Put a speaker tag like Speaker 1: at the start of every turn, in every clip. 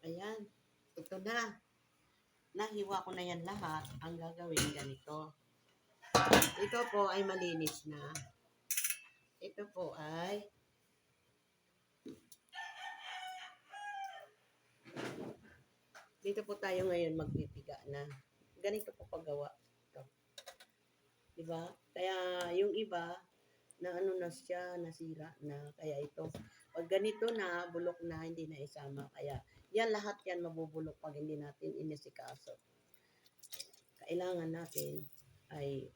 Speaker 1: Ayan. Ito na. Nahiwa ko na yan lahat. Ang gagawin ganito. Ito po ay malinis na. Ito po ay dito po tayo ngayon magpipiga na. Ganito po paggawa. Ito. Diba? Kaya yung iba na ano na siya, nasira na. Kaya ito. Pag ganito na, bulok na, hindi na isama. Kaya yan lahat yan mabubulok pag hindi natin inisikaso. Kailangan natin ay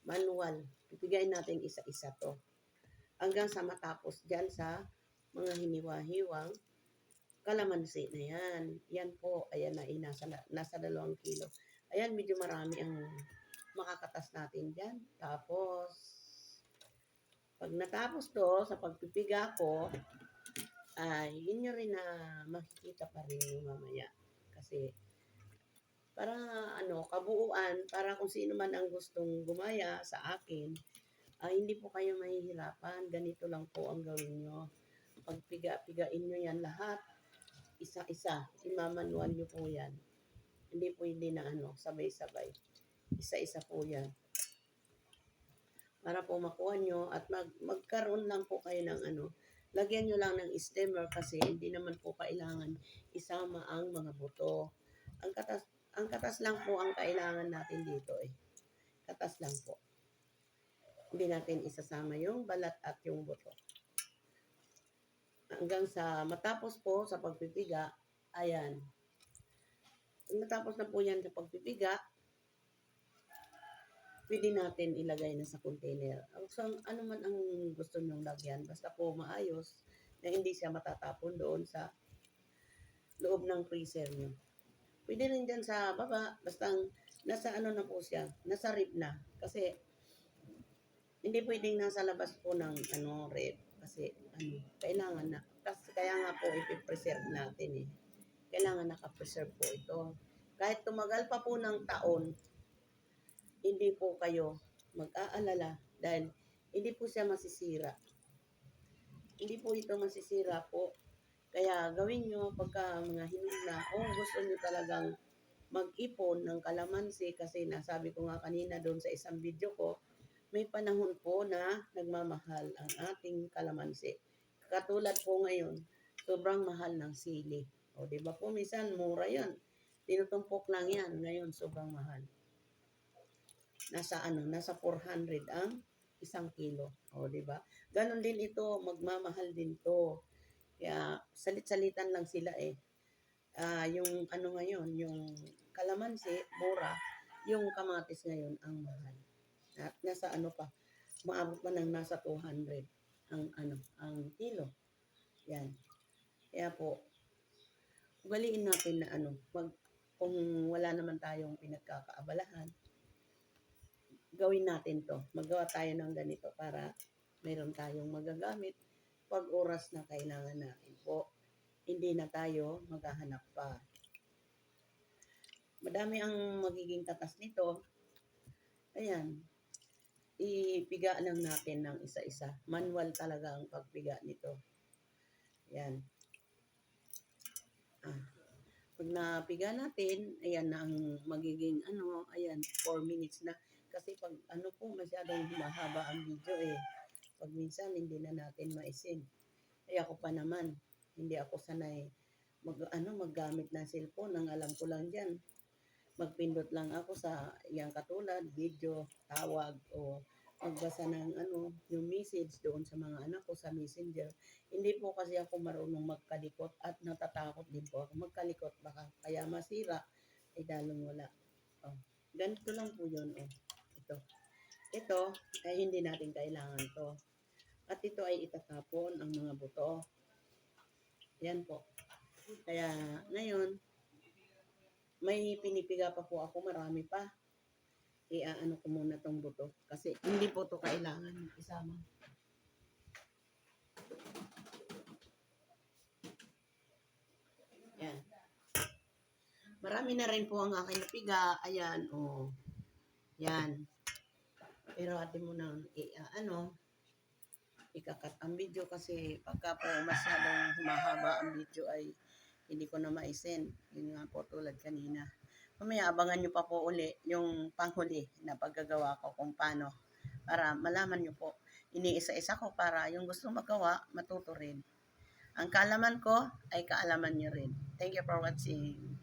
Speaker 1: manual. Pipigayin natin isa-isa to. Hanggang sa matapos dyan sa mga hiniwa-hiwang kalamansi na yan. Yan po, ayan na, nasa 2 kilo. Ayan, medyo marami ang makakatas natin dyan. Tapos, pag natapos to, sa pagpipiga ko, ay yun nyo rin na makikita pa rin yung mamaya. Kasi, para kabuuan, para kung sino man ang gustong gumaya sa akin, hindi po kayo mahihirapan. Ganito lang po ang gawin nyo. Pagpiga-pigain nyo yan lahat, isa-isa. Imamanual nyo po yan. Hindi pwede na sabay-sabay. Isa-isa po yan. Para po makuha nyo at magkaroon lang po kayo ng lagyan nyo lang ng steamer kasi hindi naman po kailangan isama ang mga buto. Ang katas lang po ang kailangan natin dito eh. Katas lang po. Hindi natin isasama yung balat at yung buto. Hanggang sa matapos po sa pagpipiga, ayan. Matapos na po yan sa pagpipiga, pwede natin ilagay na sa container. So, ano man ang gusto nyong lagyan, basta po maayos na hindi siya matatapon doon sa loob ng freezer nyo. Pwede rin dyan sa baba, basta nasa na po siya, nasa rib na. Kasi, hindi pwedeng nasa labas po ng rib. Kasi, kailangan na. Kasi kaya nga po, ipipreserve natin eh. Kailangan nakapreserve po ito. Kahit tumagal pa po ng taon, hindi po kayo mag-aalala dahil hindi po siya masisira. Hindi po ito masisira po. Kaya gawin nyo pagka mga hinog na, gusto nyo talagang mag-ipon ng kalamansi kasi nasabi ko nga kanina doon sa isang video ko, may panahon po na nagmamahal ang ating kalamansi. Katulad po ngayon, sobrang mahal ng sili. O, di ba po, minsan mura yan. Tinutumpok lang yan. Ngayon, sobrang mahal. Nasa 400 ang 1 kilo. O, di ba? Ganon din ito, magmamahal din to. Kaya, salit-salitan lang sila eh. Yung ngayon, yung kalamansi, mura. Yung kamatis ngayon, ang mahal. At nasa pa, maabot pa ng nasa 200 ang kilo. Yan. Kaya po, ugaliin natin na kung wala naman tayong pinagkakaabalahan, gawin natin to. Magawa tayo ng ganito para meron tayong magagamit pag oras na kailangan natin po. Hindi na tayo maghahanap pa. Madami ang magiging katas nito. Ayan. Ipiga lang natin ng isa-isa. Manual talaga ang pagpiga nito. Ayan. Pag napiga natin, ayan na ang magiging ayan, 4 minutes na. Kasi pag po, masyadong mahaba ang video eh. Pag minsan, hindi na natin maisin. Kaya ako pa naman, hindi ako sanay maggamit ng cellphone. Ang alam ko lang dyan, magpindot lang ako sa yang katulad, video, tawag, o magbasa ng yung message doon sa mga anak ko sa messenger. Hindi po kasi ako marunong magkalikot at natatakot din po ako magkalikot. Baka kaya masira, dalong wala. Ganito lang po yun. Ito ay hindi natin kailangan to. At ito ay itatapon ang mga buto. Yan po. Kaya ngayon, may pinipiga pa po ako, marami pa. Iaano ko muna tong buto. Kasi hindi po to kailangan isama. Yan. Marami na rin po ang aking napiga. Ayan, Yan. Pero atin mo nang ikakat ang video kasi pagka po masyadong humahaba ang video ay hindi ko na ma-send. Yun nga po tulad kanina. Mamaya abangan nyo pa po uli yung panghuli na paggagawa ko kung paano para malaman nyo po. Iniisa-isa ko para yung gusto magawa, matuto rin. Ang kaalaman ko ay kaalaman nyo rin. Thank you for watching.